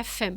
FM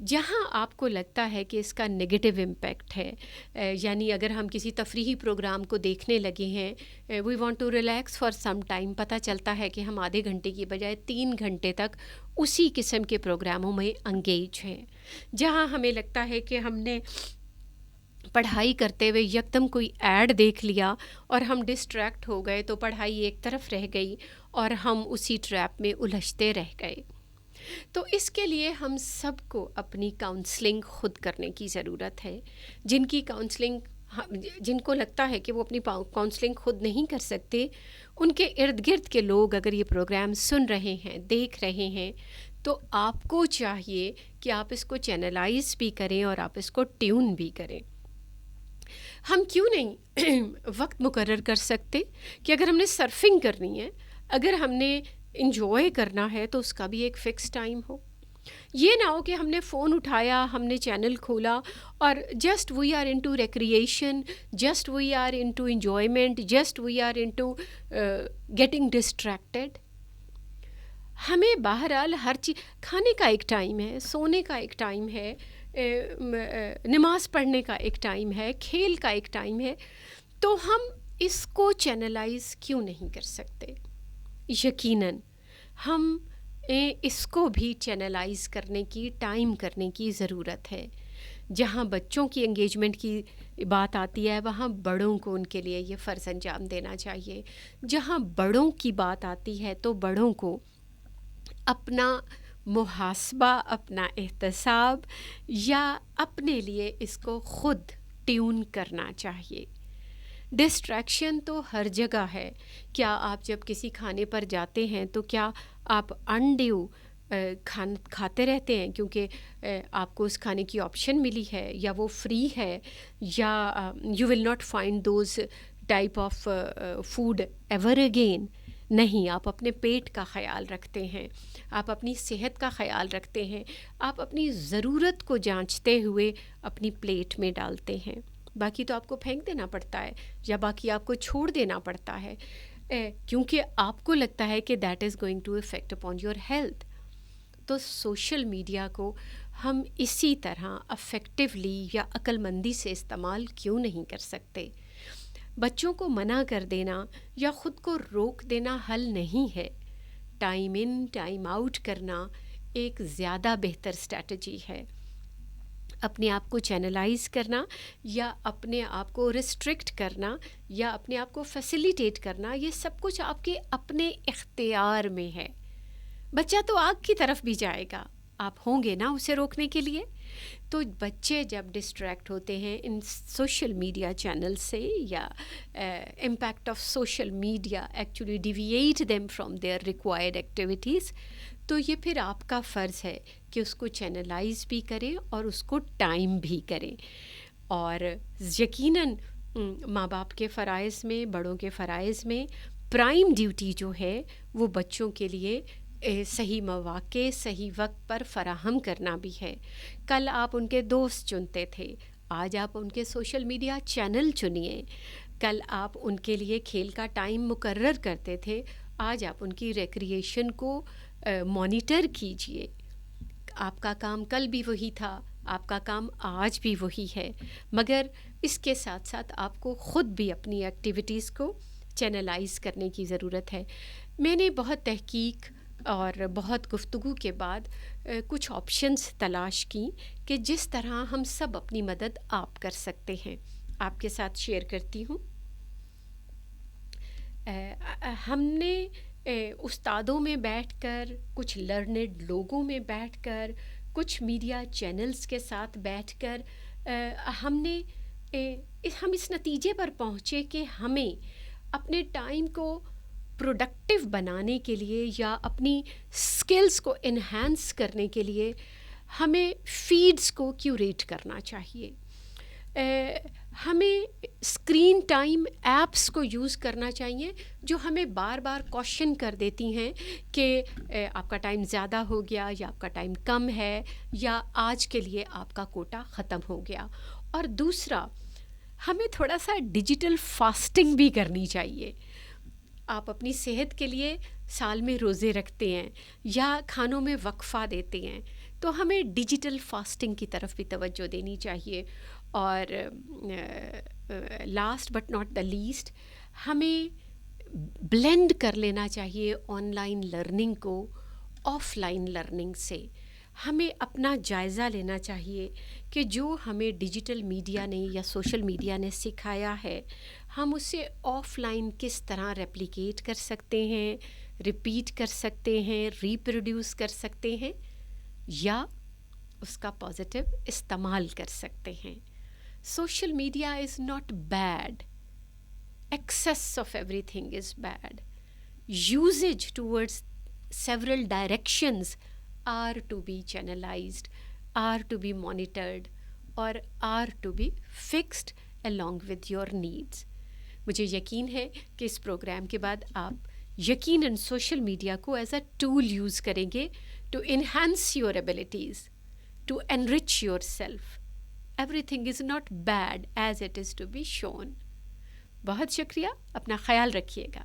جہاں آپ کو لگتا ہے کہ اس کا نگیٹو امپیکٹ ہے، یعنی اگر ہم کسی تفریحی پروگرام کو دیکھنے لگے ہیں، we want to relax for some time, پتہ چلتا ہے کہ ہم آدھے گھنٹے کی بجائے 3 گھنٹے تک اسی قسم کے پروگراموں میں انگیج ہیں، جہاں ہمیں لگتا ہے کہ ہم نے پڑھائی کرتے ہوئے یکدم کوئی ایڈ دیکھ لیا اور ہم ڈسٹریکٹ ہو گئے، تو پڑھائی ایک طرف رہ گئی اور ہم اسی ٹریپ میں الجھتے رہ گئے۔ تو اس کے لیے ہم سب کو اپنی کاؤنسلنگ خود کرنے کی ضرورت ہے۔ جن کو لگتا ہے کہ وہ اپنی کاؤنسلنگ خود نہیں کر سکتے، ان کے ارد گرد کے لوگ اگر یہ پروگرام سن رہے ہیں، دیکھ رہے ہیں، تو آپ کو چاہیے کہ آپ اس کو چینلائز بھی کریں اور آپ اس کو ٹیون بھی کریں۔ ہم کیوں نہیں وقت مقرر کر سکتے کہ اگر ہم نے سرفنگ کرنی ہے، اگر ہم نے انجوائے کرنا ہے، تو اس کا بھی ایک فکس ٹائم ہو۔ یہ نہ ہو کہ ہم نے فون اٹھایا، ہم نے چینل کھولا اور just we are into recreation, just we are into enjoyment, just we are into getting distracted. ہمیں بہرحال ہر چیز، کھانے کا ایک ٹائم ہے، سونے کا ایک ٹائم ہے، نماز پڑھنے کا ایک ٹائم ہے، کھیل کا ایک ٹائم ہے، تو ہم اس کو چینلائز کیوں نہیں کر سکتے؟ یقیناً ہم اس کو بھی چینلائز کرنے کی، ٹائم کرنے کی ضرورت ہے۔ جہاں بچوں کی انگیجمنٹ کی بات آتی ہے، وہاں بڑوں کو ان کے لیے یہ فرض انجام دینا چاہیے۔ جہاں بڑوں کی بات آتی ہے تو بڑوں کو اپنا محاسبہ، اپنا احتساب یا اپنے لیے اس کو خود ٹیون کرنا چاہیے۔ ڈسٹریکشن تو ہر جگہ ہے۔ کیا آپ جب کسی کھانے پر جاتے ہیں تو کیا آپ انڈیو کھاتے رہتے ہیں کیونکہ آپ کو اس کھانے کی آپشن ملی ہے یا وہ فری ہے، یا you will not find those type of food ever again? نہیں، آپ اپنے پیٹ کا خیال رکھتے ہیں، آپ اپنی صحت کا خیال رکھتے ہیں، آپ اپنی ضرورت کو جانچتے ہوئے اپنی پلیٹ میں ڈالتے ہیں۔ باقی تو آپ کو پھینک دینا پڑتا ہے یا باقی آپ کو چھوڑ دینا پڑتا ہے، کیونکہ آپ کو لگتا ہے کہ that is going to affect upon your health. تو سوشل میڈیا کو ہم اسی طرح افیکٹولی یا عقل مندی سے استعمال کیوں نہیں کر سکتے؟ بچوں کو منع کر دینا یا خود کو روک دینا حل نہیں ہے۔ ٹائم ان ٹائم آؤٹ کرنا ایک زیادہ بہتر اسٹریٹجی ہے۔ اپنے آپ کو چینلائز کرنا یا اپنے آپ کو ریسٹرکٹ کرنا یا اپنے آپ کو فیسیلیٹیٹ کرنا، یہ سب کچھ آپ کے اپنے اختیار میں ہے۔ بچہ تو آگ کی طرف بھی جائے گا، آپ ہوں گے نا اسے روکنے کے لیے۔ تو بچے جب ڈسٹریکٹ ہوتے ہیں ان سوشل میڈیا چینل سے، یا impact of social media actually deviate them from their required activities, تو یہ پھر آپ کا فرض ہے کہ اس کو چینلائز بھی کریں اور اس کو ٹائم بھی کریں۔ اور یقیناً ماں باپ کے فرائض میں، بڑوں کے فرائض میں پرائم ڈیوٹی جو ہے وہ بچوں کے لیے صحیح مواقع صحیح وقت پر فراہم کرنا بھی ہے۔ کل آپ ان کے دوست چنتے تھے، آج آپ ان کے سوشل میڈیا چینل چنیے۔ کل آپ ان کے لیے کھیل کا ٹائم مقرر کرتے تھے، آج آپ ان کی ریکریشن کو مانیٹر کیجئے۔ آپ کا کام کل بھی وہی تھا، آپ کا کام آج بھی وہی ہے، مگر اس کے ساتھ ساتھ آپ کو خود بھی اپنی ایکٹیویٹیز کو چینلائز کرنے کی ضرورت ہے۔ میں نے بہت تحقیق اور بہت گفتگو کے بعد کچھ آپشنز تلاش کی کہ جس طرح ہم سب اپنی مدد آپ کر سکتے ہیں، آپ کے ساتھ شیئر کرتی ہوں۔ ہم نے استادوں میں بیٹھ کر، کچھ لرنڈ لوگوں میں بیٹھ کر، کچھ میڈیا چینلز کے ساتھ بیٹھ کر ہم اس نتیجے پر پہنچے کہ ہمیں اپنے ٹائم کو پروڈکٹیو بنانے کے لیے یا اپنی سکلز کو انہینس کرنے کے لیے ہمیں فیڈز کو کیوریٹ کرنا چاہیے۔ ہمیں اسکرین ٹائم ایپس کو یوز کرنا چاہیے جو ہمیں بار بار کوشچن کر دیتی ہیں کہ آپ کا ٹائم زیادہ ہو گیا یا آپ کا ٹائم کم ہے یا آج کے لیے آپ کا کوٹا ختم ہو گیا۔ اور دوسرا، ہمیں تھوڑا سا ڈیجیٹل فاسٹنگ بھی کرنی چاہیے۔ آپ اپنی صحت کے لیے سال میں روزے رکھتے ہیں یا کھانوں میں وقفہ دیتے ہیں، تو ہمیں ڈیجیٹل فاسٹنگ کی طرف بھی توجہ دینی چاہیے. اور last but not the least, ہمیں بلینڈ کر لینا چاہیے آن لائن لرننگ کو آف لائن لرننگ سے. ہمیں اپنا جائزہ لینا چاہیے کہ جو ہمیں ڈیجیٹل میڈیا نے یا سوشل میڈیا نے سکھایا ہے، ہم اسے آف لائن کس طرح ریپلیکیٹ کر سکتے ہیں، ریپیٹ کر سکتے ہیں، ریپروڈیوس کر سکتے ہیں، یا اس کا پازیٹیو استعمال کر سکتے ہیں. Social media is not bad. Excess of everything is bad. Usage towards several directions are to be channelized, are to be monitored, or are to be fixed along with your needs. مجھے یقین ہے کہ اس programme کے بعد آپ یقیناً social media کو as a tool use کریں گے to enhance your abilities, to enrich yourself. Everything is not bad as it is to be shown. بہت شکریہ، اپنا خیال رکھیے گا.